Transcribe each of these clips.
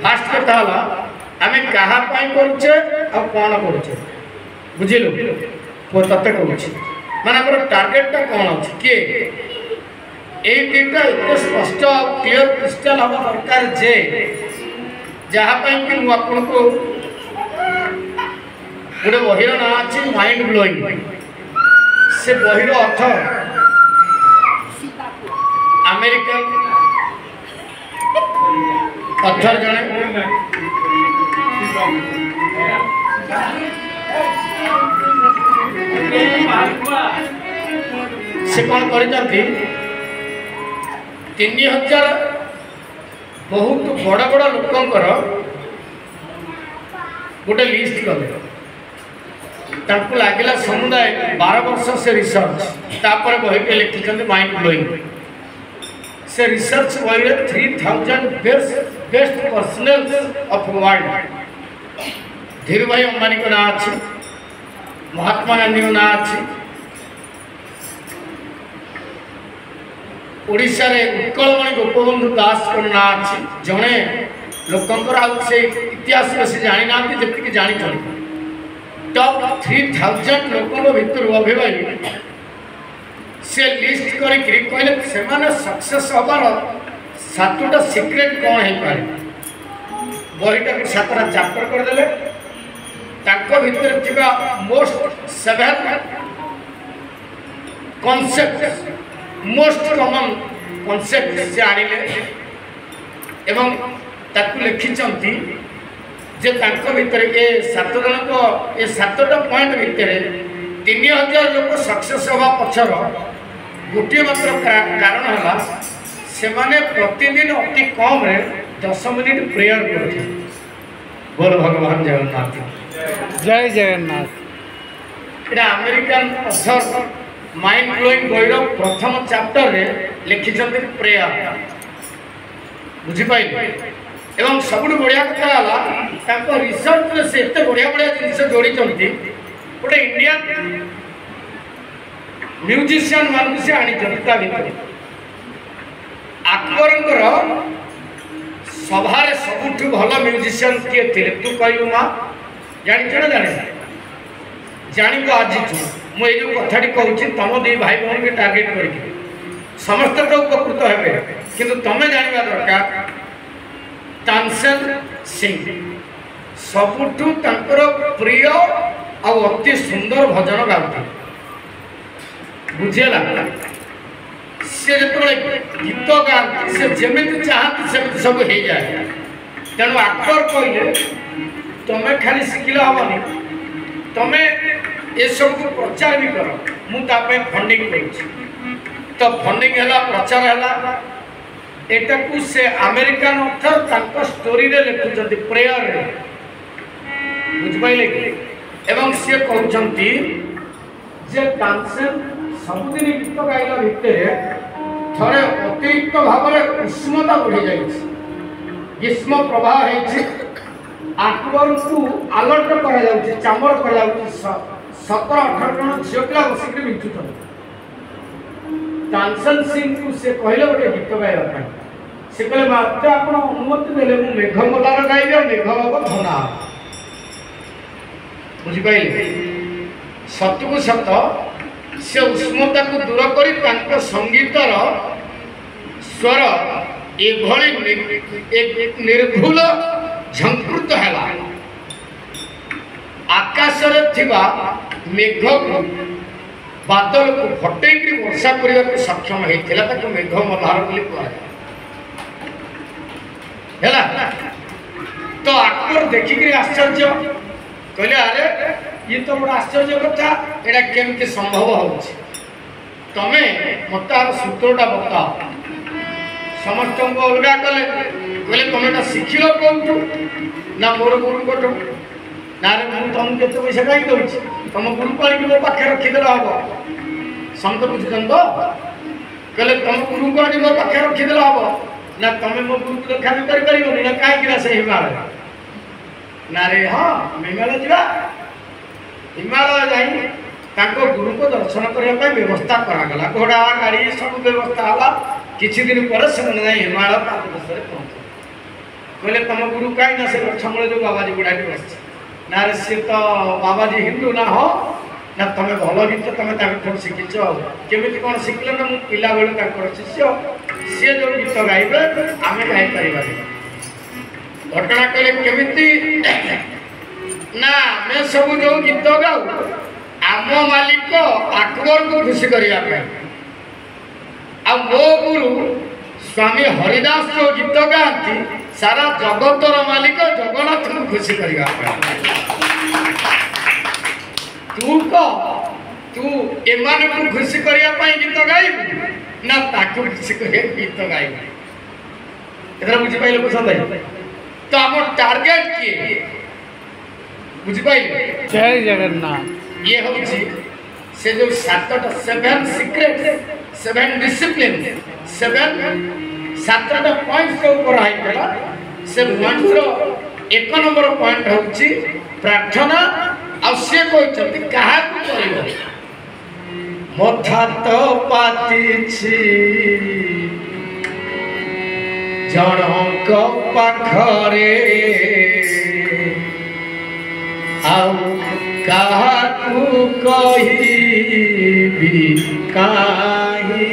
Fast कथा हला आमे कहा पाई करूचे आ कोन करूचे बुझिलु वो तते कहूची माने हमर टार्गेट टा कोन अछि के ए दिटा इते स्पष्ट क्लियर क्रिस्टल हवा दरकार जे जहा पाई कि मु आपन को गोटे बहिर ना अछि माइंड ब्लोइंग से बहिर अर्थ अमेरिकन अथर जने से कौन कर 3000 बहुत बड़ा बड़ा लोकंकर गोटे लिस्ट कले लगे समुदाय 12 वर्ष से रिसर्च तापर बही पे लिखिं माइंड ब्लोइंग से रिसर्च बही 3000 best personals of world Dhirubhai Ambani को ना अच्छी महात्मा गांधी को ना अच्छी ओडिशा रे उत्कलमणि गोपबंधु दास को ना अच्छी जड़े लोकंकर से इतिहास से जानी ना जी जानी टॉप 3000 लोकों भितर अभी भाई से लिस्ट करी कहले से माने सक्सेस हबार 7टा सीक्रेट कौन है पारे बहीटा को 7टा चैप्टर कर देले ताको भितर थिबा most 7 concept most common concept से आनिले एवं ताकू लिखिचंती जे ताको भितर ए 7 जन को ए 7टा पॉइंट भितर 3000 लोक सक्सेस हवा पछर गोटे मात्र कारण है से माने प्रतिदिन अति कम रे 10 मिनिट प्रेयर करते बोल भगवान जगन्नाथ जय जगन्नाथ एटा अमेरिकन अथर माइंड ब्लोइंग बहिर प्रथम चैप्टर रे लिखिछन्ते प्रेयर बुझी पाइले एवं सबुठ बढ़िया कथा हला ताको रिसर्च रे से एते बढ़िया बढ़िया जिनिस जोड़ी चंती गोटे इंडियन म्यूजिशियन मान से आनी जनता भितर अकबरंकर सभारे सबुठ भल म्यूजिशियन किए थे तू कहलु माँ जानी ना जाने जान आज मुझे जो कथाटी कहूँ तुम दी भाई भौन के टार्गेट करके समस्त तो उपकृत हे कि तुम्हें जानवा दरकार तानसेन सिंह सबुठ प्रिय अति सुंदर भजन गाते बुझेगा से जो गीत गाते से जमी चाहती सेमती सब हो जाए तेणु अकबर कहले तुम्हें खाली शिखिले हेनी तुम्हें ये सब को प्रचार भी कर मुझे फंडिंग कर तो फंडिंग है प्रचार है एटा को से अमेरिकन ऑथर स्टोरी रे लिखुंट प्रेयर रे बुझपाइले कि एवं सी कहते जे तानसेन सबुदिन गीत गाइला भितर थरे अतिरिक्त भाव में उष्णता बढ़ी जाए ग्रीष्म प्रवाह अकबर को अलर्ट कर चामर कर 17-18 जन झील पिला बसिक मिचुं तानसेन सिंह को से कहले गोटे गीत गाइबा से कहले मत आप अनुमति देले मु मेघमलार गाइबे मेघ बाबा धना बुझिपाइले सत को सत से उष्णता को दूर कर संगीतर स्वर एभली निर्भुल झंकृत है आकाश मेघ को बादल को फटेक वर्षा करने को सक्षम होता मेघ मल्हार कहला तो अकबर देखिक आश्चर्य कहले अरे ये तो बड़ा आश्चर्य कथा एटा केमती संभव हो तमें मत सूत्रटा बताओ समस्त को अलगा कले कहले तुम एटा शिखिल कौटू ना मोर गुरु कटू ना रे मु तुमको केते पैसा कहीं दउछि तुम गुरु पानी मो पाखे रखिदेला हम समझ बुझुछन तो कहले तुम गुरु पानी मो पाखे रखिदेला हम ना तुम मो गुरु को देखा भी करि परिबो ना काई किरा से हिमालय ना रे हां हिमालय जीवा हिमालय जाई ताको गुरु को दर्शन करने व्यवस्था करागला घोड़ा गाड़ी सब व्यवस्था हला किछि दिन पर से हिमालय पाद देश पहुंचे कहले तुम गुरु कहीं ना से गछमूल जो बाबाजी बुढ़ाटी बस ना रे सी तो बाबाजी हिंदू ना हो ना तुम भल गीत तुम शिखिच केमी कौन शिखल ना मुझे पिला बेलू शिष्य सी जो गीत गाइबे आम गाईपर घटना कहले केमी ना आम सब जो गीत गाऊ आम मालिक अकबर को खुशी करने आ मो गुरु स्वामी हरिदास जो गीत गाती सारा जगतर मालिक जगन्नाथ को खुशी करने तू कह तू एमान को खुशी करने गीत गाइबू ना ताकू खुशी कर गीत गाइबू एथरा बुझिपाइले पसंद तो आम टार्गेट किए बुझिपाइले जय जगन्नाथ ये हूँ से जो सातटा 7 सीक्रेट 7 डिसिप्लिन 7 पॉइंट्स के ऊपर आईला से पॉइंट्स रो 1 नंबर पॉइंट होची प्रार्थना आ से कहते कहा करियो मथा तो पातिछि जनक पाखरे आउ काहू कहिबी काहि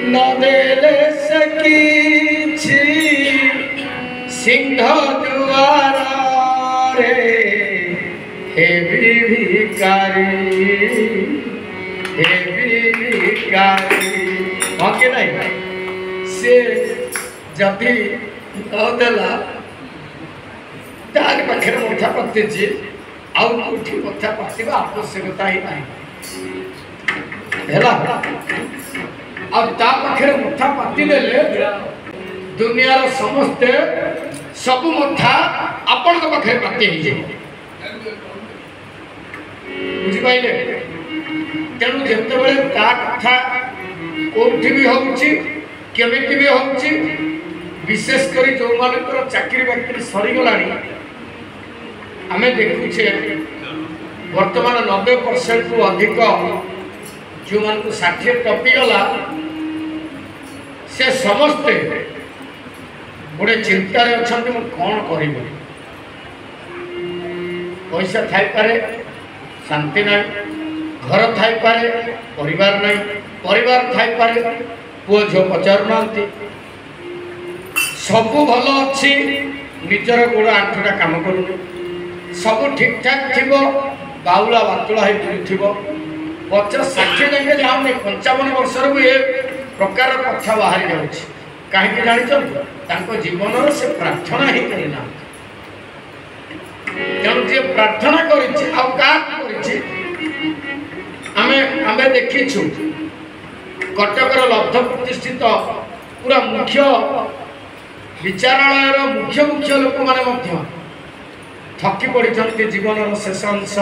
न देले सकीछि सिंह दुआर रे हे भिखारी के नहीं से जदि नदेला तार पाखे मथा पतिची आउ कोठी मथा पतिबा आवश्यकता ही नहीं अब ता पाखे मथा पति देले दुनिया समस्ते सब मथा आपण के पाखे पति ही जाए बुझी पाइले तेणु जिते बड़े ता कथा कोठी भी होउची केमिति भी होउची विशेष करी जो मानकर चाकरी बाकरी सरी गलानी आमे देखुचे वर्तमान 90% को अधिक जो मान को 60 टपी गला से समस्ते गोटे चिंतार अच्छा कौन कर पैसा थाई पारे शांति ना घर थाई पारे परिवार नहीं परिवार थाई पारे पुओ झील पचार ना सबू भल अच्छी निजर गोड़ आठटा काम कर सब ठीक ठाक थी बाउला बातुला हो 50-60 जाए जाऊनी 55 वर्ष ये प्रकार कथा बाहरी जाऊँ कहीं जानते जीवन से प्रार्थना ही करना तेणु जी प्रार्थना कर देखीचु कटकर लब्ध प्रतिष्ठित पूरा मुख्य विचारालय मुख्य मुख्य लोक मैंने थकी पड़ी जीवन शेष अंश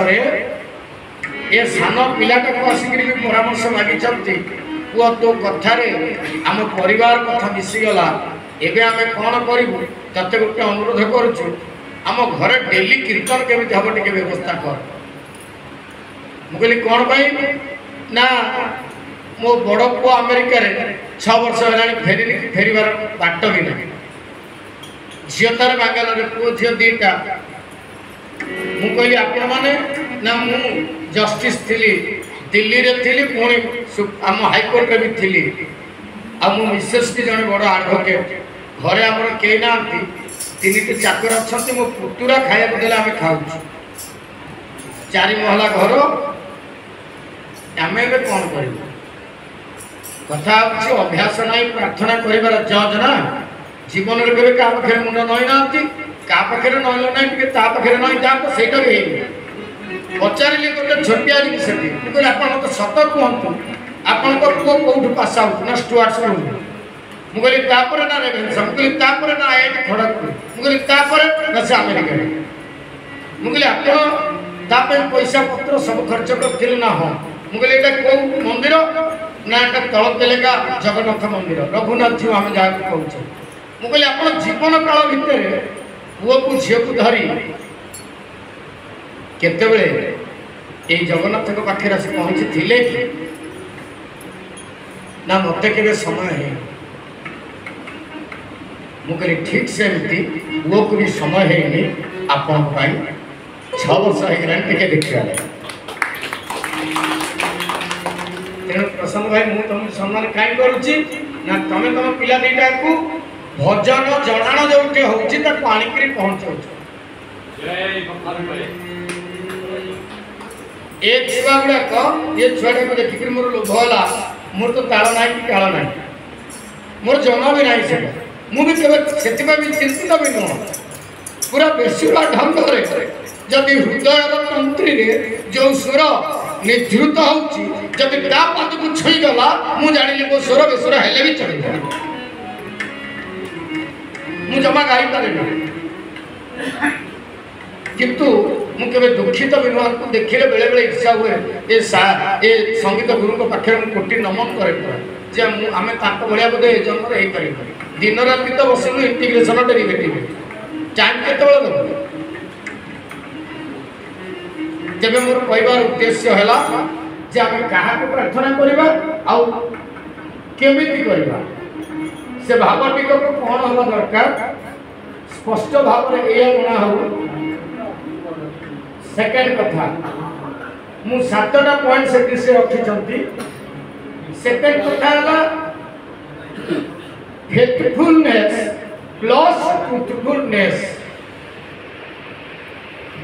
ये सान पिलाटा को आसिक परामर्श मागी पुआ तो कथार आम परिवार कथा मिसीगला एवं आम कौन करूँ ते गोटे अनुरोध करुचु आम घर डेली कीर्तन केमी हम टे व्यवस्था कर मुझे कौन पाई ना मो बड़ पु अमेरिका 6 वर्ष है फेरबार बाट भी ना झील तार बांगालोर पुओ झील 2टा मु कहली आपण माने ना मु जस्टिस थी दिल्ली रे थी पुणी आम हाईकोर्ट रे भी थी आ मो मिसेस भी जड़े बड़ एडवोकेट घरे आम कई ना 3टी चाकर अच्छा मो पुतुरा खाया देले आम खाऊ 4 महला घर आम ए कौन कर कथा अभ्यास ना प्रार्थना कर जज ना जीवन में कभी क्या पाखे मुंड नई ना क्या पाखे नईल ना पाखे नई जाता भी पचारे गोटे छोटिया से कहले आप सत कहतु आपण पुओ कौट पास आउट ना स्टुआर्ट्स रूम मुझे ना रेभेन्सा मुझे ना IIT खड़गपुर मुझे ना से अमेरिका मुझे आप पैसा पत्र सब खर्च कर ना हाँ मुझे कौ मंदिर ना यहाँ तल तेलेगा जगन्नाथ मंदिर रघुनाथ जी आम जहाँ कहूँ मुझे आप जीवन काल भितर पुओ को झील को धरी केतबेले ये जगन्नाथ पाखे आसी पहुँची थे कि ना मत के समय है मुझे ठीक से पुओ को भी समय है आपण 6 वर्ष हो टे देखा तेणु प्रसन्न भाई मुझे तुम सम्मान कहीं करुच्ची ना तुम तुम पिला दीटा को भजन जनाण जो होकर पहुँचाऊ ए छुआ गुड़ाक ये छुआटा को देखिक मोर लोभ है मोर तो ताल ना कि काल ना मोर जमा भी ना से मुझे से चिंतित भी नुह पूरा बेसुरा ढंग जदि हृदय तंत्री जो स्वर निधृत होती पाद को छुईगला मुझे जानी मो स्वर बेसुरा हेले भी चल मु जमा गाई पारे किंतु मुझे दुखित भी नुआ को देखिले बेले बेले इच्छा हुए ये संगीत गुरु को पाखे कोटि नमन करे आम भाया बोधे जन्म हो पार दिन राति तो बस इंटीग्रेशन डेरिवेटिव टाइम केतबेले दब जब मोर कहबार उद्देश्य है जे आम क्या प्रार्थना करवा केमिति करवा से भावटिक को कौन हवा दरकार स्पष्ट भाव में यह गणा हो सेकेंड कथा मु 7टा पॉइंट से रखी सेकेंड कथा है फेथफुलनेस प्लस ट्रूथफुलनेस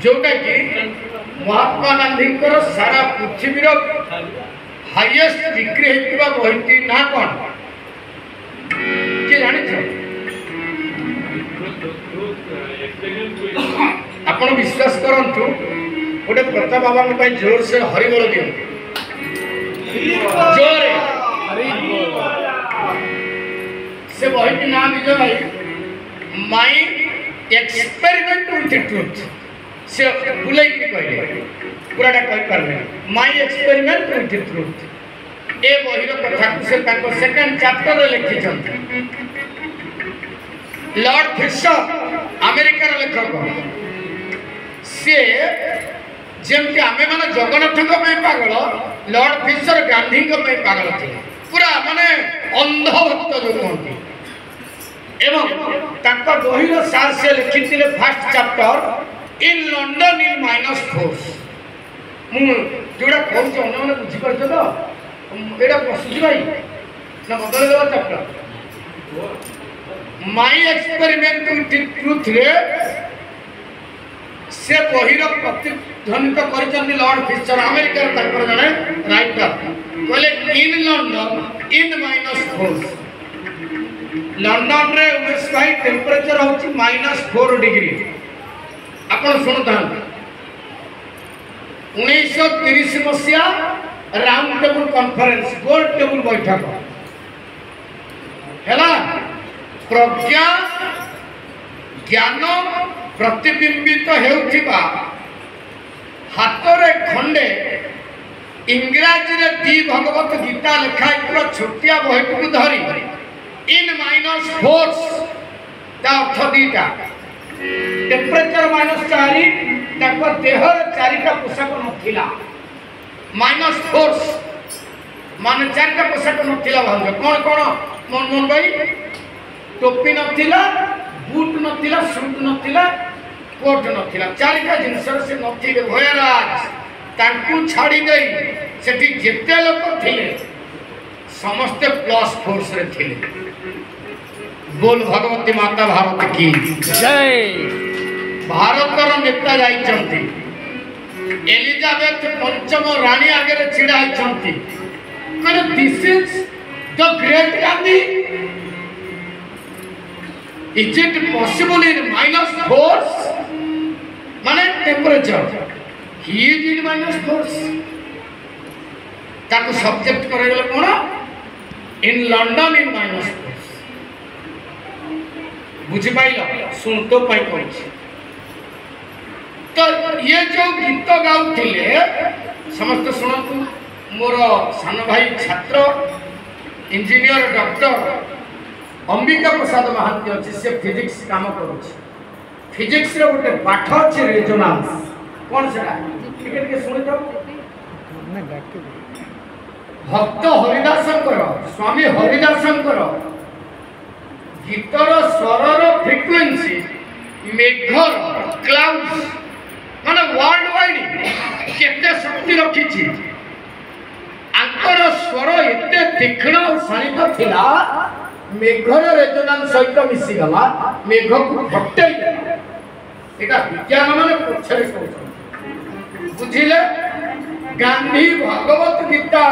जोटा कि महात्मा गांधी सारा पृथ्वी हाईएस्ट बिक्री होता बही ना कौन किए जानी आपण विश्वास करंतु गोटे प्रताप बाबा जोर से हरिबोल दियो जोरे से बही ना विजय भाई माई एक्सपेरिमेंट विथ ट्रूथ से बुलाई कहले पूराटा कहि Parle my experiment with truth ए बहिर कथा से ताको सेकंड चैप्टर लिखि छथि लॉर्ड फिशर अमेरिका रो लेखक से जेमती आमे माने जगन्नाथ पागल लॉर्ड फिशर गांधी पागल थे पूरा माने अंध भक्त जो कहते एवं बहिर सार से लिखी first chapter in London in -4 मुझा कहूँ अन्य बुझीपार तो यहाँ पशुची भाई ना बदल देवा chapter my experiment with truth रे से बहिर प्रतिध्वनित कर लॉर्ड फिशर अमेरिका जड़े राइटर कहले इन लंडन इन -4 लंडन रे उमेश भाई टेम्परेचर होची -4 डिग्री आपण सुनता 1930 मसीहा राउंड टेबल कॉन्फ्रेंस गोल टेबल बैठक हैला प्रज्ञा ज्ञान प्रतिबिंबित हेउथिबा हातरे खंडे इंग्राजी रे दी भगवत गीता लिखा छोटिया बही को धरी इन -4 ता अर्थ दीटा टेम्परेचर -4 ताको देहर चारिटा पोशाक नथिला -4 माने चारिटा पोशाक नथिला भांज कोन कोन मन मन भाई टोपी नथिला बूट नथिला सूट नथिला कोट नथिला चारिटा जिंस से नथिले भयराज तांकु छाड़ी गई सेठी जेते लोक थिले समस्त +4 रे थिले बोल भगवती माता भारत की जय भारतर नेता जाइछंती एलिजाबेथ पंचम रानी आगे छिड़ा होइछंती कहले this is the great Gandhi is it possible in -4 माने टेम्परेचर ही इज इन -4 ताको सब्जेक्ट करे गेल कोन इन लंडन इन -4 बुझी पाइल सुन तो पाई कहछि तो ये जो गीत गाउथिले समस्त सुनतु मोर सान भाई छात्र इंजीनियर डॉक्टर अंबिका प्रसाद महांती अच्छी से फिजिक्स काम करुच्ची फिजिक्स रे गोटे पाठ अच्छे रेजोनांस कौन से टिके शुणी तो भक्त हरिदासंकर स्वामी हरिदासंकर गीतर स्वर फ्रिक्वेन्सी मेघर क्लाउड्स माने वर्ल्ड वाइड केते शक्ति रखी आंकर स्वर एते तीक्ष्ण और शाणित थिला मेघर रेजोनेंस सहित मिसी गला मेघ को फटै एटा विज्ञान माने पछरे कहउछ बुझिले गांधी भगवत गीता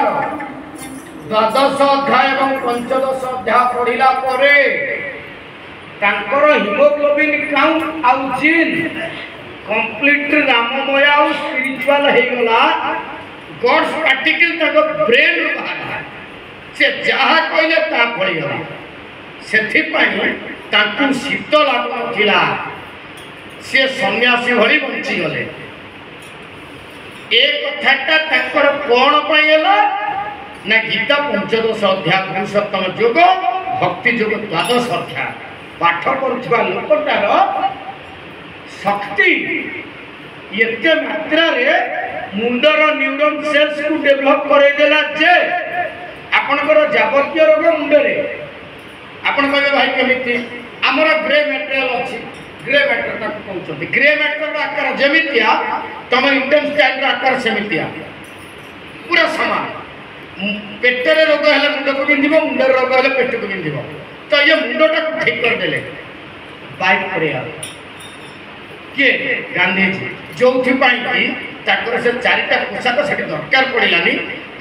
द्वादश अध्याय और पंचदश अध्याय पढ़िला परे तांकर हिमोग्लोबिन काउंट आउ जीन कंप्लीट राममय आउ स्पिरिचुअल हे गला गॉड्स पार्टिकल तक ब्रेन बाहर से जहा कहले ता पड़ी गला सेथि पई तांकु शीत लागुथिला से सन्यासी भली बंची गले एक कथाटा तांकर कोन पयला ना गीता पंचदश अध्याय पुरुषोत्तम योग भक्ति योग द्वादश अध्याय पाठ करुवा लोकटार शक्ति एते मात्रा रे मुंडर न्यूरॉन सेल्स को डेवलप करे देला जे आपनकर जावतीय रोग मुंडरे आपन कहबे भाई केमिति हमर ग्रे मटेरियल अछि ग्रे मैटर तक कहउछथि ग्रे मैटर आकार जेमितिया तम इंटेंस टाइप आकार सेमितिया पूरा समान पेटर रोग है मुंड को बिंदिबो मुंडर रोग है पेट को बिंदिबो तो ये मुंडटा को ठीक कर देले बाइक करे के गांधी जी जोथि पाई की ताकर से चारिटा पोशाक सेठी दरकार पड़िलानी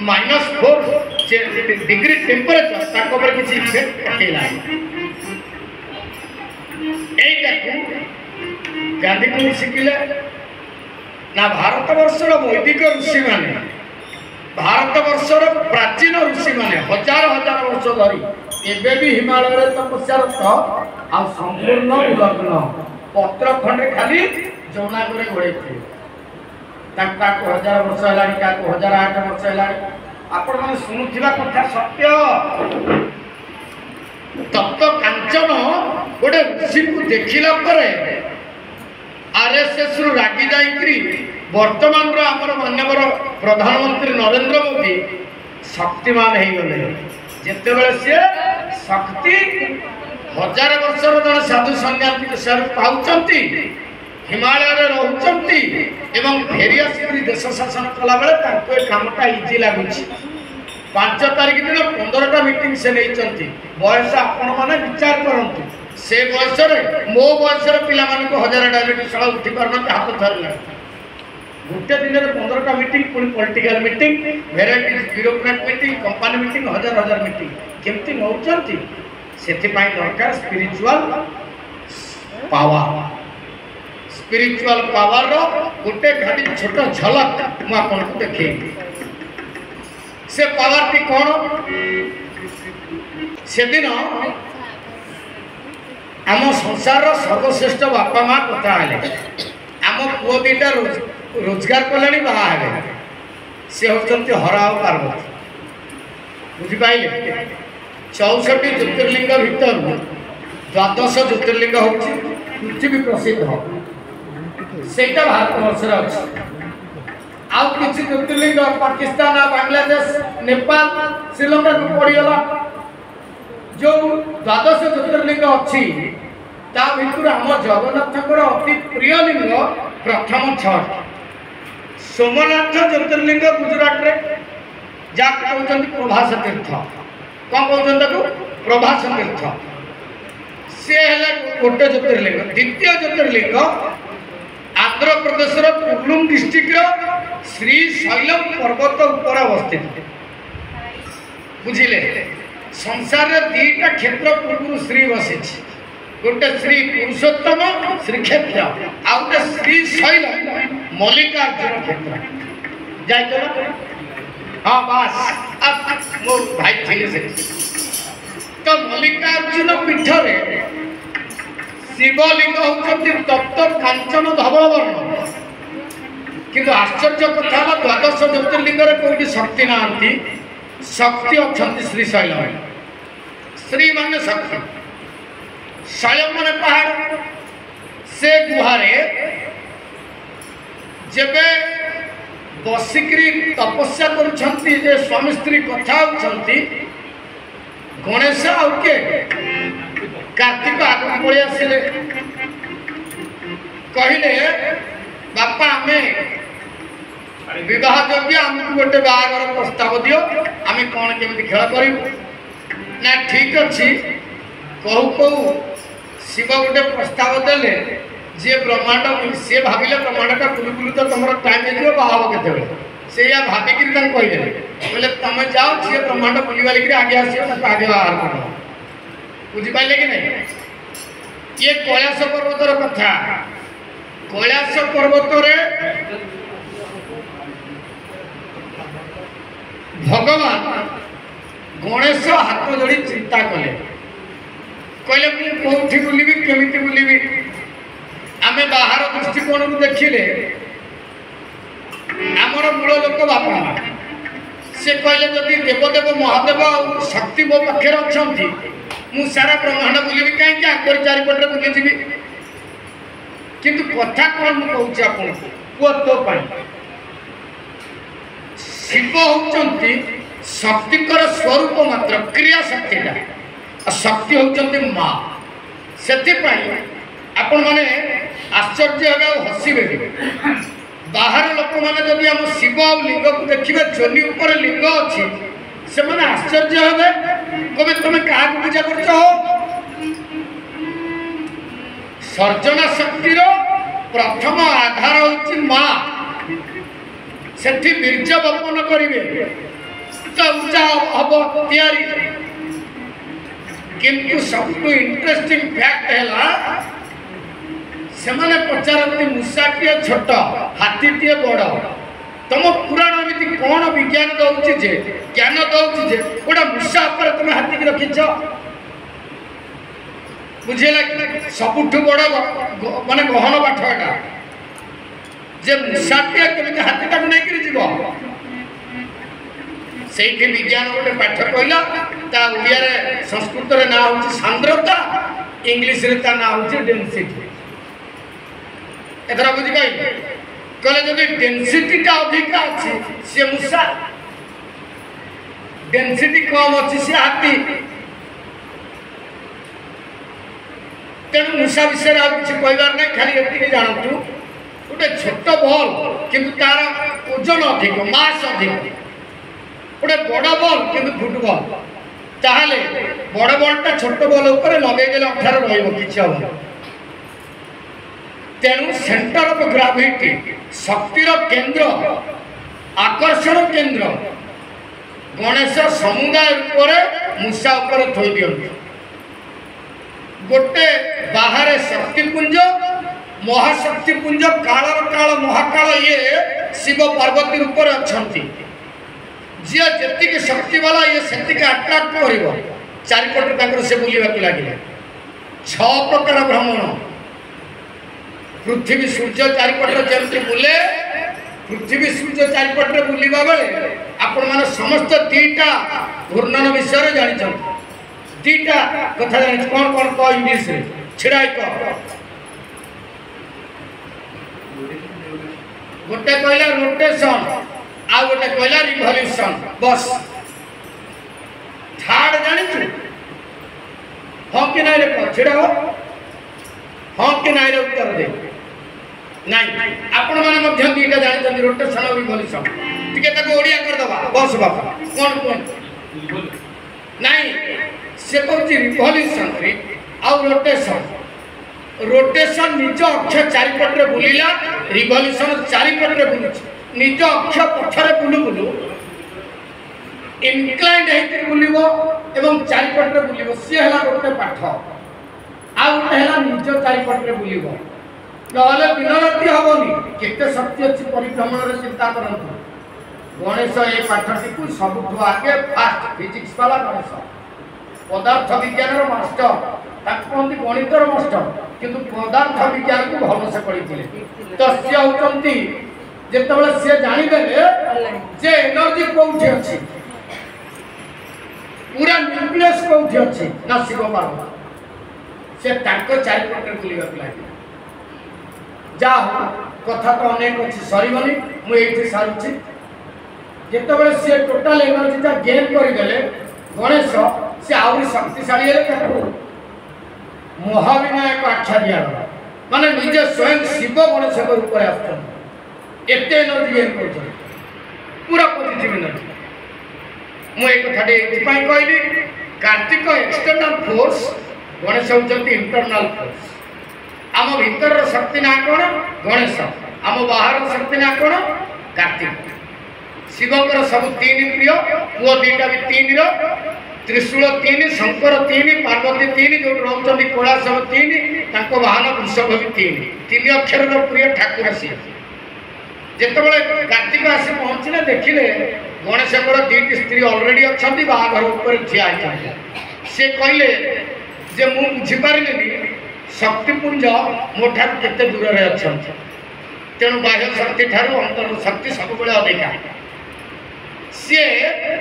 -4 डिग्री टेम्परेचर ताको पर किछि इफेक्ट पकेला एटा को गांधी को शिखिले ना भारत वर्षर वैदिक ऋषि माने भारत वर्षर प्राचीन ऋषि माने हजार हजार वर्ष धरी एबे भी हिमालय रे तपस्यारत आ संपूर्ण उलग्न पत्र खंडे खाली जौना करे गोळैथे ताका को हजार वर्ष हलानी का को 1008 वर्ष हलानी आपण माने सुनुथिबा कथा सत्य तत्व कांचन गोटे ऋषि को देखिला परे आरएसएस रु रागी जाईकरी वर्तमान रो हमर माननीय प्रधानमंत्री नरेंद्र मोदी शक्तिमान हे गले जेते बेले से शक्ति हजार वर्षर जन साधु सन्यासी के सर पाउचंती हिमालय रे रहउचंती एवं फेरी आसी देश शासन कला बेले ताको कामटा इजी लागुची 5 तारिख दिन 15टा मीटिंग से नहीं बयस आपण माने विचार करंतु से बयस रे मो बयस रे पिला मान को हजार डायबिटीज सळ उठी परन हाथ धरला गुटे दिन रे 15टा मीटिंग पुनी political meeting variety bureaucrat meeting company meeting हजार हजार मीटिंग केमती नउचंती सेति पाई दरकार स्पिरिचुअल पावर रो गुटे घाटी छोट झलक म आपन को देखै से पावर टी कोन से दिन आम संसार सर्वश्रेष्ठ बापा माँ कथा हेले आम पुओ दीटा रोजगार कले बाहा हेले से होचंती हरा और पार्वती बुझी पाइले 64 ज्योतिर्लिंग भीतर 12 ज्योतिर्लिंग होची पृथ्वी प्रसिद्ध हो सेटा भारत वर्ष रे अछि आउ किछि ज्योतिर्लिंग पाकिस्तान बांग्लादेश नेपाल श्रीलंका को पड़ी गला जो 12 ज्योतिर्लिंग अछि ता भितर हम जगन्नाथकर अति प्रिय लिंग प्रथम छठ सोमनाथ ज्योतिर्लिंग गुजरात रे जा कहउछन प्रभास तीर्थ कौन कहउछन ताको प्रभास तीर्थ से हेले गोटे ज्योतिर्लिंग द्वितीय ज्योतिर्लिंग आंध्र प्रदेश रो कुल्लुम डिस्ट्रिक्ट रो श्री शैलम पर्वत ऊपर अवस्थित बुझिले संसार रे दीटा क्षेत्र पूर्व श्री बसे गोटे श्री पुरुषोत्तम श्री क्षेत्र आ गोटे श्री शैल मल्लिकार्जुन क्षेत्र जाय चलो हां बस अब मो भाई थिले से तो मल्लिकार्जुन पीठ रे शिवलिंग होती तप्त कांचन धवल वर्ण किंतु आश्चर्य कथा 12 ज्योतिर्लिंग कोई शक्ति ना शक्ति अच्छा श्रीशैल श्री माने शक्ति शैल माने पहाड़ से गुहारे जेबे बसिक्री तपस्या करुछंती जे स्वामी स्त्री कथा होछंती गणेश आउ के कार्तिक आगु पलि आसिले कहले बापा आमे विवाह योग्य आमको गोटे बाहागर प्रस्ताव दियो आमे कौन केमती खेल करू ना ठीक अच्छी कहू कहू शिव गोटे प्रस्ताव देले जे ब्रह्मांड सी भाविले ब्रह्मांडटा बुलू बुलू तो तुम टाइम हो बाहब के से या भाविक कहदे बोले तुम जाओ सी ब्रह्मांड बुली बालिक आगे आसो आगे बाहर कर बुझिपारे कि नहीं ये कैलाश पर्वतर कथा कैलाश पर्वत भगवान गणेश हाथ जोड़ी चिंता कले कहले मुझे कौटी बुलि केमी बुलि आम बाहर दृष्टिकोण को देखिले आमर मूल लोक बापा से कहले जदि देवदेव महादेव शक्ति मो पाखे अच्छा मु सारा ब्रह्मांड बुलि कहीं आकर चारिपटे बुलीजी किंतु कथा कौन मुझे आपन पुआ तो शिव होती शक्तिकर स्वरूप मात्र क्रिया शक्तिटा शक्ति होती माँ से आपण मैंने आश्चर्य हे हसवे बाहर लोक मैंने जदि आम शिव आ लिंग को देखिए जोनि उपर लिंग अच्छी से मैंने आश्चर्य हे कहे तुम क्या पूजा कर सर्जना शक्तिर प्रथम आधार होची माँ सेठी बीर्ज बपन करेंगे तो ऊंचा हम तैयारी किंतु सब इंटरेस्टिंग फैक्ट है से मैंने पचारती मूषा टे छोट हाथी टे बड़ तुम पुराण एमती कौन विज्ञान दौर ज्ञान दौर गोटे मूषा पर तुम हाथी की रखीच बुझेगा सबुठ बड़ माने गहन पाठ एटा जे मूषाटे केमी हाथीटा को लेकर जीव से विज्ञान गोटे पाठ कहला ओडिया संस्कृत ना हूँ सांद्रता इंग्लीश ना हूँ डेनसीटी एथर बुझिपाई कहले जदि डेनसीटीटा अधिक अच्छी सी मूषा डेनसीटी कम अच्छी सी हाथी तेणु मूषा विषय आ कि कहबार ना खाली ये जानतु गोटे छोट बल किंतु तार ओजन अधिक मास अधिक गोटे बड़ बल किंतु फुटबल ताहले बड़ बलटा छोट बल उपर लगेदेले अठार रही तेणु सेंटर ऑफ ग्राविटी शक्तिर केंद्र आकर्षण केंद्र गणेश समुदाय उपर मूषा उपर थोई दियंती गोटे बाहर शक्तिपुंज महाशक्तिपुंज कालर काल महाकाल ये शिव पार्वती रूप अच्छा जी जी शक्ति वाला ये से आट्राक्ट कर चारिपटे से बुलवाक लगे 6 प्रकार भ्रमण पृथ्वी सूर्य चारिपटे जमी बुले पृथ्वी सूर्य चारिपटे बुलवा बेले आपण मैंने समस्त 2टा घूर्णन विषय जानी 2टा कथा जानी कौन कौन कह इंग्लीश छिड़ाई कह गोटे कहला रोटेशन आ गोटे कहला रिवोल्यूशन बस थार्ड जानी हाँ कि ना रे छिड़ा हो हाँ कि ना रे उत्तर दे नहीं आपण माने मध्य 2टा जानी रोटेशन और रिवोल्यूशन टिके ताको ओडिया कर दबा बस बापा कौन कौन नहीं से कहूँ रिवोल्यूशन आउ रोटेशन निज अक्ष चारिपटे बुलिला रिवोल्यूशन चारिपटे बुलू निज अक्ष पछरे बुलू बुलू इनक्लाइंड होकर बुलिबो एवं चारिपटे बुलिबो सी हला गोटे पाठ आ गोटे हला निज चारिपटे बुलिबो नहले विनरती हबनी केते शक्ति अछि परिभ्रमण रे चिंता करंतु गणेश ए पाठटी को सबुठ आगे फास्ट फिजिक्स वाला गणेश पदार्थ विज्ञान मास्टर कहते गणितर मास्टर किंतु पदार्थ विज्ञान को भल से पढ़ी तो सी होती जिते सी जानीदेले जे एनर्जी कौटी अच्छी पूरा न्यूक्लियस कौटी अच्छी ना शिव पार्वती से चारिपटे बुलवा लगे जा कथा तो अनेक अच्छी सरबनी मुझे सारूँ जिते सी टोटाल एनर्जीटा गेन करदे गणेश सी आहरी शक्तिशाली ମହାବିନାୟକ ଆଖ୍ୟା ଦିଆଗଲା ମାନେ ନିଜେ ସ୍ୱୟଂ ଶିବ ଗଣେଶଙ୍କ ରୂପରେ ଆସୁଛନ୍ତି ଏତେ ଏନର୍ଜି ଗେନ୍ କରୁଛନ୍ତି ପୁରା ପଜିଟିଭ ଏନର୍ଜି। ମୁଁ ଏଇ କଥାଟି ଏଇଥିପାଇଁ କହିଲି କାର୍ତ୍ତିକ ଏକ୍ସଟର୍ନାଲ ଫୋର୍ସ ଗଣେଶ ହେଉଛନ୍ତି ଇଣ୍ଟରନାଲ ଫୋର୍ସ। ଆମ ଭିତରର ଶକ୍ତି ନାଁ କ'ଣ ଗଣେଶ, ଆମ ବାହାର ଶକ୍ତି ନାଁ କ'ଣ କାର୍ତ୍ତିକ। ଶିବଙ୍କର ସବୁ ତିନି ପ୍ରିୟ, ପୁଅ ଦୁଇଟା ବି ତିନିର, ତ୍ରିଶୂଳ ତିନି, ଶଙ୍କର ତିନି, ପାର୍ବତୀ ତିନି, ଯୋଉଠି ରହୁଛନ୍ତି କୈଳାସ ତିନି, ତାଙ୍କ ବାହନ ବୃଷଭ ବି ତିନି, ତିନି ଅକ୍ଷରର ପ୍ରିୟ ଠାକୁର ସିଏ। ଯେତେବେଳେ କାର୍ତ୍ତିକ ଆସି ପହଞ୍ଚିଲେ ଦେଖିଲେ ଗଣେଶଙ୍କର ଦୁଇଟି ସ୍ତ୍ରୀ ଅଲରେଡି ଅଛନ୍ତି ବାହାଘର ଉପରେ ଠିଆ ହେଇଛନ୍ତି। ସେ କହିଲେ ଯେ ମୁଁ ବୁଝିପାରିଲିନି ଶକ୍ତିପୁଞ୍ଜ ମୋ ଠାରୁ କେତେ ଦୂରରେ ଅଛନ୍ତି, ତେଣୁ ବାହ୍ୟ ଶକ୍ତି ଠାରୁ ଅନ୍ତର ଶକ୍ତି ସବୁବେଳେ ଅଧିକା। ସିଏ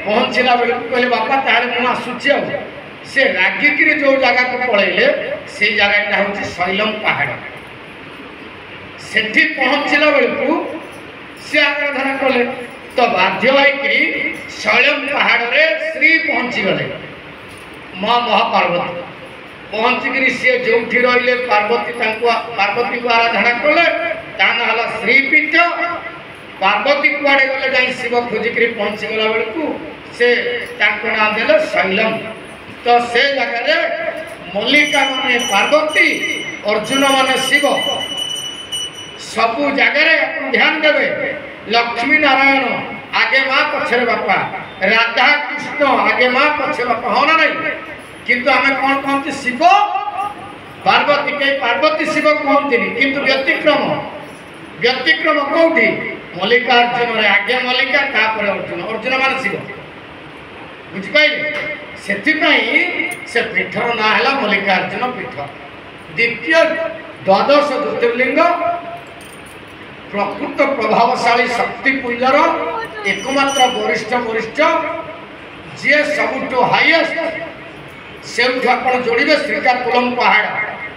ପହଞ୍ଚିଲା ବେଳକୁ କହିଲେ ବାପା ତାହେଲେ ମୁଁ ଆସୁଛି ଆଉ। ସେ ରାଗିକିରି ଯୋଉ ଜାଗାକୁ ପଳେଇଲେ ସେଇ ଜାଗାଟା ହଉଛି ଶୈଲମ ପାହାଡ଼। ସେଠି ପହଞ୍ଚିଲା ବେଳକୁ ସେ ଆରାଧନା କଲେ ତ ବାଧ୍ୟ ହୋଇକିରି ଶୈଳମ ପାହାଡ଼ରେ ଶ୍ରୀ ପହଞ୍ଚିଗଲେ ମା ମହାପାର୍ବତୀ। ପହଞ୍ଚିକିରି ସିଏ ଯୋଉଠି ରହିଲେ ପାର୍ବତୀକୁ ଆରାଧନା କଲେ, ତା ନାଁ ହେଲା ଶ୍ରୀପୀଠ। ପାର୍ବତୀ କୁଆଡ଼େ ଗଲେ ଯାଇ ଶିବ ଖୋଜିକିରି ପହଞ୍ଚିଗଲା ବେଳକୁ ସେ ତାଙ୍କ ନାଁ ଦେଲେ ଶୈଲମ। ତ ସେ ଜାଗାରେ ମଲ୍ଲିକା ମାନେ ପାର୍ବତୀ, ଅର୍ଜୁନ ମାନେ ଶିବ। ସବୁ ଜାଗାରେ ଆପଣ ଧ୍ୟାନ ଦେବେ ଲକ୍ଷ୍ମୀ ନାରାୟଣ ଆଗେ ମା ପଛରେ ବାପା, ରାଧା କୃଷ୍ଣ ଆଗେ ମା ପଛରେ ବାପା, ହଁ ନା ନାହିଁ? କିନ୍ତୁ ଆମେ କ'ଣ କହନ୍ତି ଶିବ ପାର୍ବତୀ, କେହି ପାର୍ବତୀ ଶିବ କହନ୍ତିନି। କିନ୍ତୁ ବ୍ୟତିକ୍ରମ କୋଉଠି? ମଲ୍ଲିକାର୍ଜୁନରେ ଆଗେ ମଲ୍ଲିକା ତାପରେ ଅର୍ଜୁନ, ଅର୍ଜୁନ ମାନେ ଶିବ। ବୁଝିପାରିଲେ? ସେଥିପାଇଁ ସେ ପୀଠର ନାଁ ହେଲା ମଲ୍ଲିକାର୍ଜୁନ ପୀଠ। ଦ୍ୱିତୀୟ ଦ୍ୱାଦଶ ଜ୍ୟୋତିର୍ଲିଙ୍ଗ ପ୍ରକୃତ ପ୍ରଭାବଶାଳୀ ଶକ୍ତିପୁଞ୍ଜର ଏକମାତ୍ର ବରିଷ୍ଠ ଯିଏ ସବୁଠୁ ହାଇଏଷ୍ଟ, ସେଉଠୁ ଆପଣ ଯୋଡ଼ିବେ ଶ୍ରୀକାକୁଲମ ପାହାଡ଼।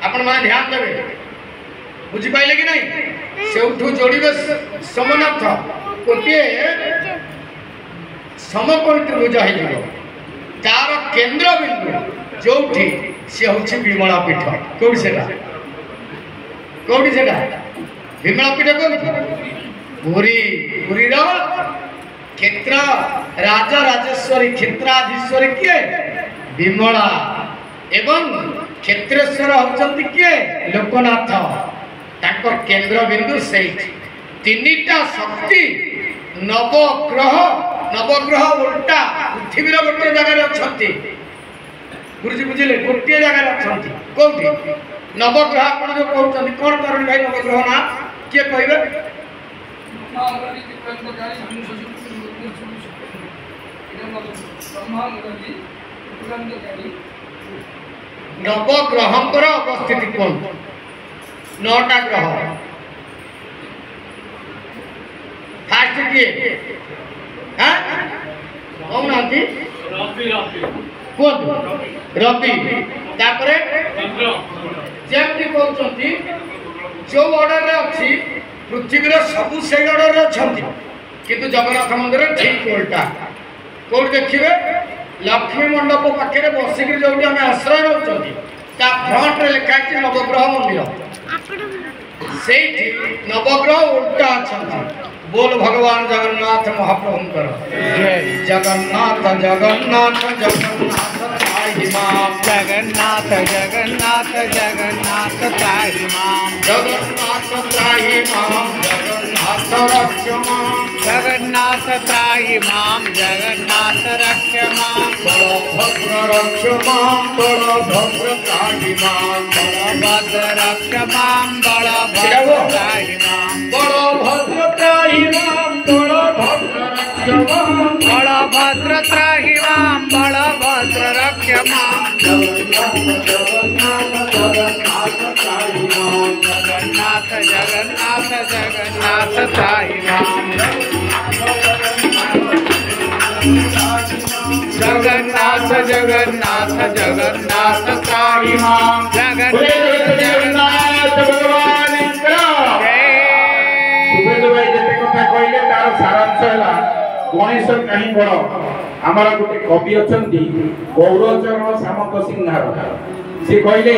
ଆପଣମାନେ ଧ୍ୟାନ ଦେବେ, ବୁଝିପାରିଲେ କି ନାହିଁ? ସେଉଠୁ ଯୋଡ଼ିବେ ସୋମନାଥ, ଗୋଟିଏ ସମକୋଣୀ ତ୍ରିଭୁଜ ହେଇଯିବ। ତାର କେନ୍ଦ୍ରବିନ୍ଦୁ ଯୋଉଠି ସେ ହେଉଛି ବିମଳା ପୀଠ। କୋଉଠି ସେଟା? ବିମଳା ପୀଠ କୋଉଠି? ପୁରୀର କ୍ଷେତ୍ର ରାଜରାଜେଶ୍ୱରୀ କ୍ଷେତ୍ରାଧୀଶ୍ୱରୀ କିଏ? ବିମଳା। ଏବଂ କ୍ଷେତ୍ରେଶ୍ୱର ହେଉଛନ୍ତି କିଏ? ଲୋକନାଥ। ତାଙ୍କ କେନ୍ଦ୍ରବିନ୍ଦୁ ସେଇଠି। ତିନିଟା ଶକ୍ତି ନବଗ୍ରହ ଉଲ୍ଟା ପୃଥିବୀର ଗୋଟିଏ ଜାଗାରେ ଅଛନ୍ତି। ବୁଝିଲେ? ଗୋଟିଏ ଜାଗାରେ ଅଛନ୍ତି। କୋଉଠି? ନବଗ୍ରହ ଆପଣ ଯୋଉ କହୁଛନ୍ତି, କ'ଣ ତରୁଣ ଭାଇ ନବଗ୍ରହ ନା କିଏ କହିବେ? ନବଗ୍ରହଙ୍କର ଅବସ୍ଥିତି କୁହନ୍ତୁ। 9ଟା ଗ୍ରହ। ଫାଷ୍ଟ କିଏ କହୁନାହାନ୍ତି? କୁହନ୍ତୁ। ରବି। ତାପରେ ଯେମିତି କହୁଛନ୍ତି ଯୋଉ ଅର୍ଡରରେ ଅଛି ପୃଥିବୀର ସବୁ ସେଇ ଅର୍ଡରରେ ଅଛନ୍ତି, କିନ୍ତୁ ଜଗନ୍ନାଥ ମନ୍ଦିର ଠିକ ଓଲଟା। କୋଉଠି ଦେଖିବେ? ଲକ୍ଷ୍ମୀ ମଣ୍ଡପ ପାଖରେ ବସିକିରି ଯୋଉଠି ଆମେ ଆଶ୍ରୟ ନେଉଛନ୍ତି ତା ଫ୍ରଣ୍ଟରେ ଲେଖା ହେଇଛି ନବଗ୍ରହ ମନ୍ଦିର। ସେଇଠି ନବଗ୍ରହ ଉଲ୍ଟା ଅଛନ୍ତି। बोल भगवान जगन्नाथ महाप्रभुंकर जगन्नाथ जगन्नाथ जगन्नाथ त्राहि मां जगन्नाथ जगन्नाथ जगन्नाथ त्राहि मां जगन्नाथ त्राहि मां जगन्नाथ रक्ष मां जगन्नाथ त्राहि मां जगन्नाथ रक्ष मां बलभद्र रक्ष मां बलभद्र त्राहि मां बलभद्र रक्ष मां बलभद्र त्राहि मां बलभद्र त्राहि मां बलभद्र रक्ष मां बलभद्र त्राहि मां बलभद्र रक्ष मां जगन्नाथ जगन्नाथ त्राहि मां जगन्नाथ जगन्नाथ जगन्नाथ त्राहि मां जगन्नाथ जगन्नाथ जगन्नाथ त्राहि मां जगन्नाथ भगवान कहले तार सारांश है गणेश कहीं बड़ आमर गोटे कवि अच्छा गौरचरण सामक सिंहार सी कहले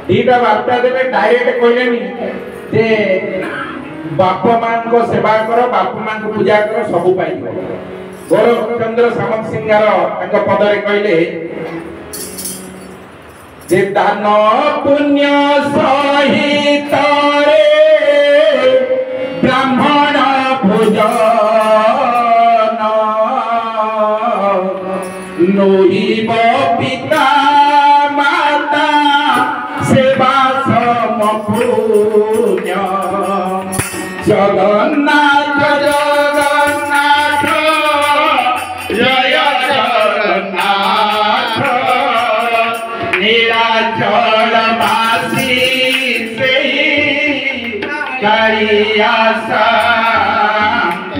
दीटा वार्ता देवे डायरेक्ट कहलेनी जे बाप मान को सेवा करो बाप मान को पूजा करो सब पाई गोरखचंद्र सामंत सिंहार तांको पदरे कहले जे दान पुण्य सहित रे ब्राह्मण भोजन नोहिब पिता माता सेवा समपुण्य जगन्नाथ जगन्नाथ जय जगन्नाथ नीलाचलवासी से कालिया शांत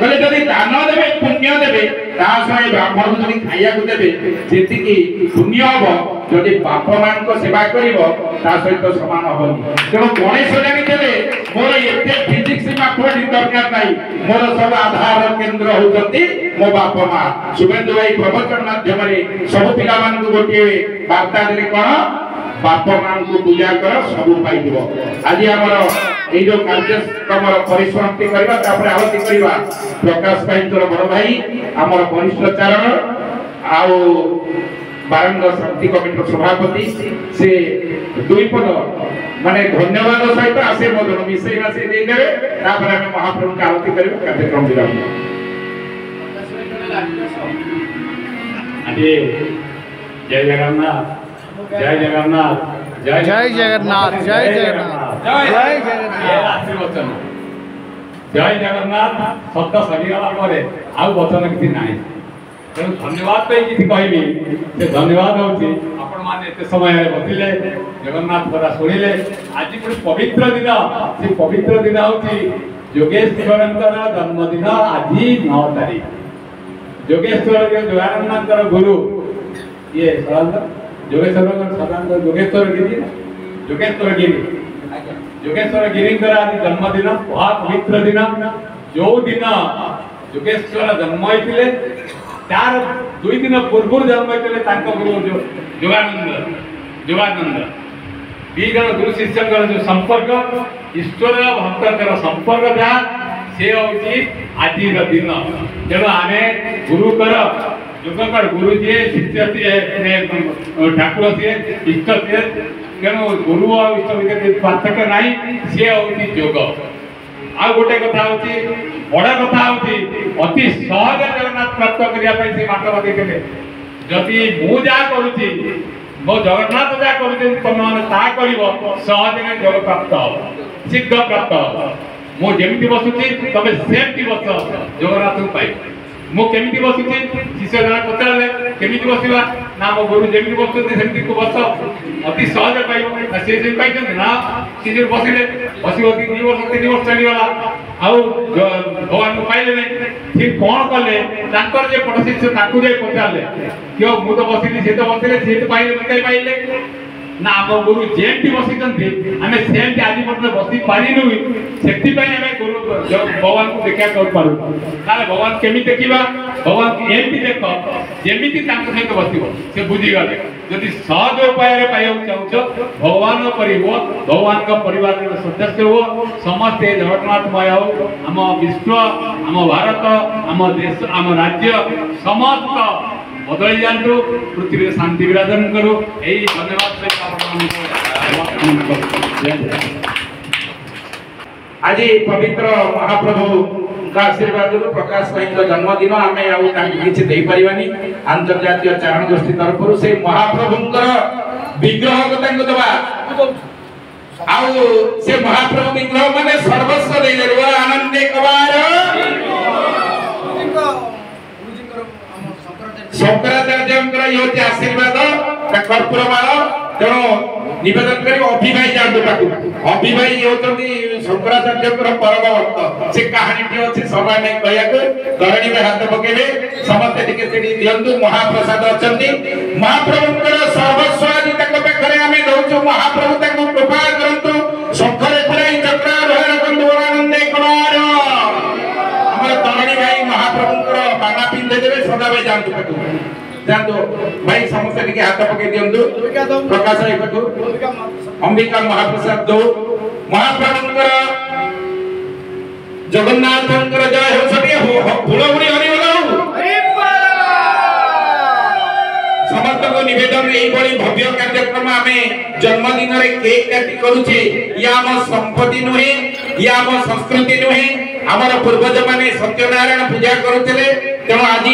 कहले जदि दान देबे पुण्य देबे ता सही ब्राह्मण को जदि खाइया को देबे जेतिकी पुण्य हो जदि बाप मान को सेवा करिवो ता सहित समान होनी तेणु गणेश जानी देले मोर एते फिजिक्स मैथमेटिक्स दरकार नाही मोर सब आधार केंद्र होजती मो बाप मां शुभेंदु भाई प्रवचन माध्यम रे सब पिला मान को गोटे वार्ता देले कोन बाप मान को पूजा कर सब पाई दिबो आज हमर ए जो कार्यक्रम परिसमाप्ति करबा तापर आरती करबा प्रकाश भाई तोर बड़ भाई हमर वरिष्ठ चारण आउ बारंग शांति कमिटी सभापति से दुई पद माने धन्यवाद सहित आशीर्वाद मिसई मासे दे देबे तापर हम महाप्रभु का आरती करबा कार्यक्रम विराम आदि जय जगन्नाथ जय जगन्नाथ जय जगन्नाथ जय जगन्नाथ जय जगन्नाथ आशीर्वचन जय जगन्नाथ शब्द सरीगला परे आउ वचन किछि नाही तेणु धन्यवाद पे किछि कहबी से धन्यवाद होछि आपण माने एते समय बतिले जगन्नाथ कथा सुनिले आज पुणी पवित्र दिन से पवित्र दिन होछि योगेश्वरंकर जन्मदिन आज 9 तारीख योगेश्वर के जोगानंदकर गुरु ये जोगेश्वर गिरी आज जन्मदिन बहुत पवित्र दिन जो दिन योगेश्वर जन्म होते तार 2 दिन पूर्व जन्म होते गुरु जोगानंद दी जन गुरु शिष्य जो संपर्क ईश्वर भक्तर संपर्क जहाँ से हूँ आज दिन तेणु आम गुरुकर योगकर गुरु जी शिष्य सी ठाकुर सी इष्ट सी तेणु गुरु और इष्ट भितर पार्थक्य ना सी हूँ योग आ गोटे कथा हूँ बड़ा कथा हूँ अति सहज जगन्नाथ प्राप्त करने से बाट बतई जदि मुझा करुँची मो जगन्नाथ जहाँ कर तुम मैंने सहज योग प्राप्त हो सिद्ध प्राप्त हो मुझे बसुची तुम सेमती बस जगन्नाथ को पाई मुझे बसुची शिष्य जन पचारे केमी बसवा ना मो गुरु जमी बसुँच को बस अति सहज पाइब सी पाई ना सी बसिले बस 2 वर्ष 3 वर्ष चलीगला आउ भगवान को पाइले नहीं सी कौन कले जे पट शिष्य जाए पचारे क्यों मुझे तो बसिली सी तो बसले सी तो पाइले कहीं पाइले ना आम गुरु जेमती बसी आम सेमती आज पर्यटन बसी पारिनु से गुरु भगवान को देखा कर पारू ना भगवान केमी देखा भगवान एमती देख जमी सहित बस से बुझीगले जदि सहज उपाय पाइबा चाहूच भगवान भगवान परिवार सदस्य हो समस्ते जगन्नाथमय हो आम विश्व आम भारत आम देश आम राज्य समस्त बदल जातु पृथ्वी शांति विराजन करू यही धन्यवाद आज पवित्र महाप्रभु का आशीर्वाद प्रकाश भाई जन्मदिन आम किसी दे पारानी अंतर्जातीय चारण गोष्ठी तरफ से महाप्रभुंकर विग्रह दबा आउ से महाप्रभु विग्रह माने सर्वस्व दे आनंदे कबार शंकराचार्य ये आशीर्वाद कर्पूरमाल तेणु निवेदन कर अभिभाई जातु अभिभाई होती शंकराचार्य परम भक्त से कहानी अच्छी समय नहीं कहया धरणी में हाथ पकेबे समस्ते दिंतु महाप्रसाद अच्छा महाप्रभुंर सर्वस्व आज पाखे आम दौचु महाप्रभु कृपा करतु शंखरे पुराई चक्रा रखु आनंदे कबार धरणी भाई महाप्रभुंर बाना पिंधे देवे सदा भाई जातु भाई समस्त टिके हाथ पके दियंतु प्रकाश भाई को अंबिका महाप्रसाद दो महाप्रभुंकर जगन्नाथंकर जय हो सके फुलबुड़ी हरि बोलो समस्त को निवेदन रे बड़ी भव्य कार्यक्रम आमे जन्मदिन रे केक काटी करूचे या हम संपत्ति नुहे या हम संस्कृति नुहे हमर पूर्वज माने सत्यनारायण पूजा करूतले तेणु आज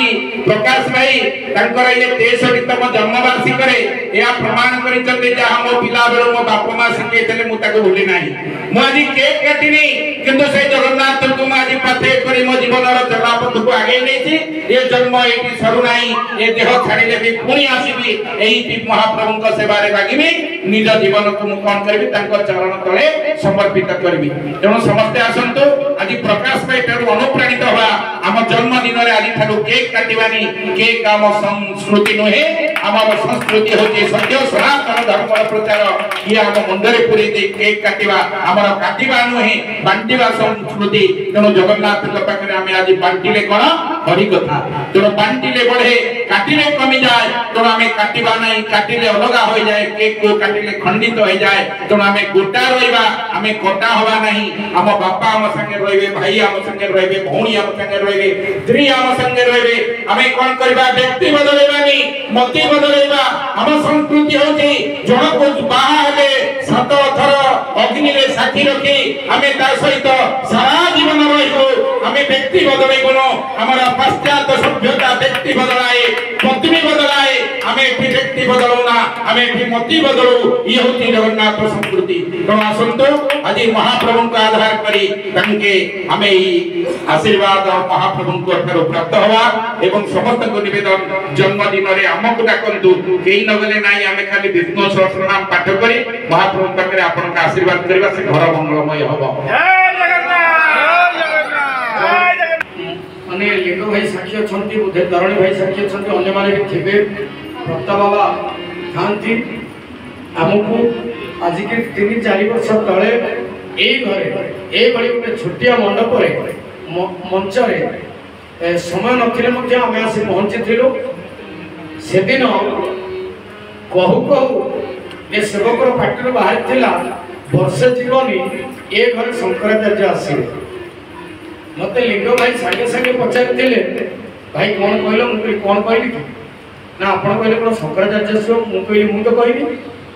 प्रकाश भाई तांकर ये 63तम जन्मवार्षिक रे या प्रमाण करितले जे हम पिला बेर मो बाप मा सिखेतले मु ताको भूली नाही मु आज केक काटिनी किंतु से जगन्नाथ को मु आज पाथे करी मो जीवन रो चलापथ को आगे नेछि ये जन्म एटी सरू नाही ये देह छाड़िले भी पुणी आसीबी एही महाप्रभु को सेवा रे लागिबी निज जीवन को मु कोन करबी तांको चरण तळे समर्पित करबी तेणु समस्त आसंतो आज प्रकाश भाई तेणु अनुप्राणित हवा आम जन्मदिन रे आज ठाकु केक काटिबानी केक आम संस्कृति नुहे आम संस्कृति होची सत्य सनातन धर्म प्रचार ये आम मंदिर पुरी दे केक काटिबा हमर काटिबा नुहे बांटिबा संस्कृति तेणु जगन्नाथ के पाखरे आमे आज बांटिले कोन हरि कथा तेणु बांटिले बढ़े काटिले कमी जाए तेणु आमे काटिबा नहीं काटिले अलगा हो जाए केक को काटिले खंडित हो जाए तेणु आमे गोटा रहिबा आमे कोटा होवा नहीं हम बापा हम संगे रहिबे भाई हम संगे रहिबे भौणी हम संगे रहिबे स्त्री हम संगे रहिबे आमे कोन करबा व्यक्ति बदलैबानी मति बदलैबा हम संस्कृति होची जण को बाहा हेले 7 थर अग्नि रे साथी रखी आमे ता सहित सारा जीवन रहिबो आमे व्यक्ति बदलैबनो हमरा पश्चात सभ्यता व्यक्ति बदलाए पत्नी बदलाए आमे व्यक्ति बदलौना आमे मति बदलू ये होती जगन्नाथ संस्कृति तो आसंतो आज महाप्रभु का आधार करी तंके हमें आशीर्वाद महाप्रभु को ठारो प्राप्त हवा एवं समस्त को निवेदन जन्मदिन रे हमकु डाकंतु केही नगले नाही आमे खाली विष्णु सहस्रनाम पाठ करी महाप्रभु पाखरे आपन का आशीर्वाद करबा से घर मंगलमय हबो जय जगन्नाथ जय जगन्नाथ माने लिंग भाई साक्षी छंती बुद्धे धरणी भाई साक्षी छंती अन्य माने भी थिबे प्रताप बाबा थांती हमकु आज के 3-4 वर्ष तळे ए घरे ए बड़ी गोटे छोटिया मंडप रे मंच रे समय नथिले मध्ये आमे आसी पहुंची थिलु से दिन कहू कहू ए सेवकर पार्टी बाहर थिला वर्षे जीवनी ए घरे शंकराचार्य आसी मते लिंग भाई संगे संगे पचारिथिले भाई कोन कहलो मु कोन कहली ना आपण कहले कोन शंकराचार्य सो मु कहली मु तो कहली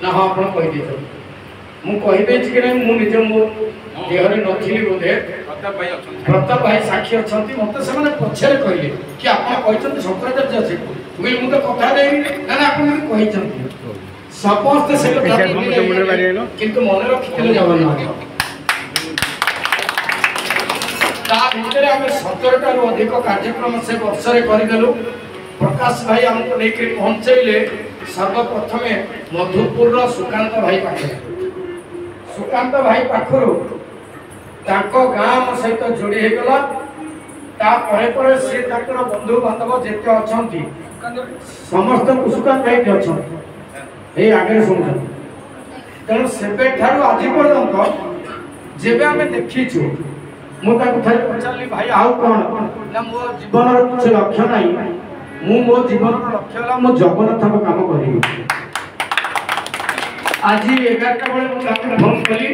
ना हां आपण कहि देछो मु कहि देछि कि नै मु निजे मो देहरे नथिली बोधे प्रताप भाई साक्षी अछंती मते से माने पछरे कहले कि आपण कहिछन शंकराचार्य अछि मुई मु तो कथा देई ना ना आपण कहि छन समस्त से कथा किंतु मन रखितले जगन्नाथ ता भितरे हमें 17 टारू अधिक कार्यक्रम से वर्षरे करिदेलु प्रकाश भाई हमको लेके पहुंचैले सर्वप्रथमे मधुपुर सुकांत भाई पाखे सुकांत भाई पाखरु ताको गाम सहित जोड़ी हे गला ता परे परे से ताकर बंधु बांधव जेते अछंती समस्त सुकांत भाई के अछंती ए आगे सुन तेणु सेबे ठारू आज पर्यंत जेबे हमें देखिछु मु ताको थरे पचारली भाई आउ कोन ना मो जीवन रो कुछ लक्ष्य नाही मु मो जीवन रो लक्ष्य ला मो जगन्नाथ को काम करिबी आज 11टा बेले मु ताको फोन कली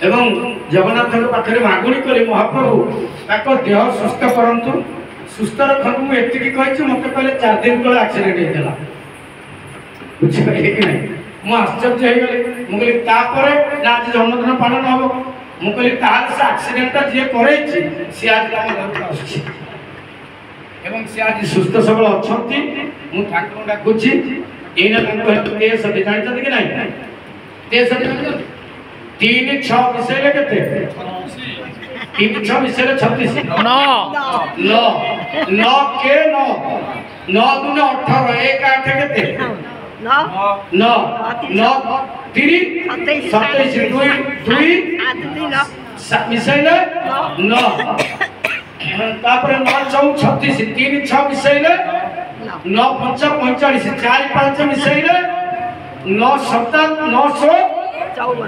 एवं जगन्नाथ के पाखरे मागुणी कली महाप्रभु ताको देह सुस्थ करंतु सुस्थ रखंतु मु एति की कहिछु मते पहले 4 दिन तले एक्सीडेंट हेतला बुझि पाइले कि नहीं मु आश्चर्य हे गले मु कहली ता परे ना आज जन्मदिन पालन हबो मु कहली तार से एक्सीडेंट जे करैछि से आज काम घर आछि एवं से आज सुस्थ सबल अछंती मु ठाकुर डाकुछि एना तंको के सते जानत कि नहीं ते सते 3-6 विषय केते 3-6 विषय 36 9 9 के 9 9 दूने 18 1 8 केते 9 9 3 27 2 मिसाइले 9 तापर 9 4 36 3 6 मिसाइले 9 5 45 4 5 मिसाइले 9 7 900 54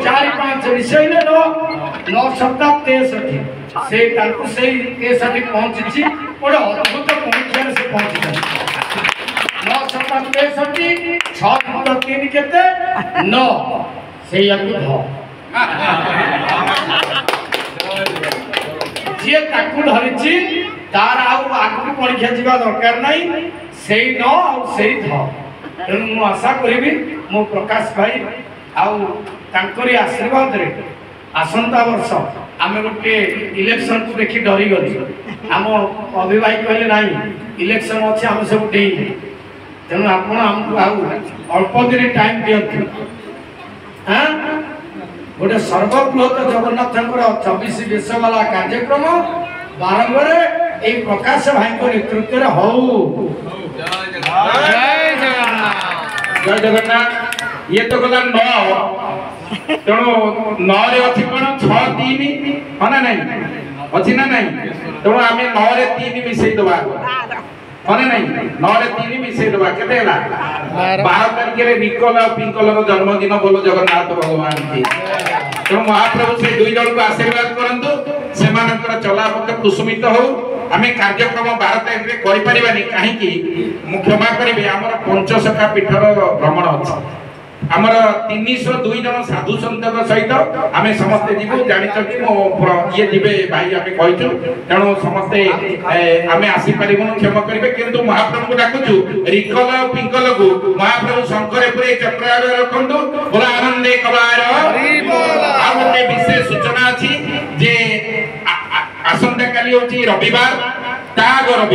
4 5 मिसाइले 9 7 63 से ताको से 63 पहुंची ओडा अद्भुत पहुंचिया से पहुंची 9 63 6 3 केते 9 सेयाकु ध जे ताकु धरिछि तार आगु परीक्षा जीवा दरकार नाही सेई 9 और सेई ध तेणु मु आशा करिबी मो प्रकाश भाई आउ तांकरी आशीर्वाद रे आसंता वर्ष आमे गोटे इलेक्शन को देखि डरी गली आम अभिभाई कहले नाही इलेक्शन अच्छे आम सब दे तेणु आपण आमको अल्प दिन टाइम दियंतु हाँ गोटे सर्वबृहत जगन्नाथ 24 देश वाला कार्यक्रम बारंबार ये प्रकाश भाई नेतृत्व में हो जय जगन्नाथ ये तो गला 9 तेणु 9 रे अछि कोन 6 3 हना नहीं अछि ना नहीं तेणु आमे 9 रे 3 मिसै दबा हना नहीं 9 रे 3 मिसै दबा केते हला 12 तारिख रे निकोल और पिंकोल रो जन्मदिन बोलो जगन्नाथ भगवान की तेणु महाप्रभु से दुई जन को आशीर्वाद करंतु से मानकर चला पथ कुसुमित हो आमे कार्यक्रम 12 तारिख रे करि परिबानी काहे कि क्षमा करिवे हमर पंचसखा पीठर भ्रमण अछि हमर 302 जन साधु संतक सहित आमे समस्त जीवो जानि छथि मो ये जीवे भाई आमे कहिछु तेणु समस्त आमे आसी परिबनु क्षमा करिवे किंतु महाप्रभु को डाकुछु रिकल पिंकल को महाप्रभु शंकर पुरे चक्रार रखंतु बोला आनंदे कबार हरि बोल आ गोटे विशेष सूचना अछि जे आसंता काली होची रविवार तागर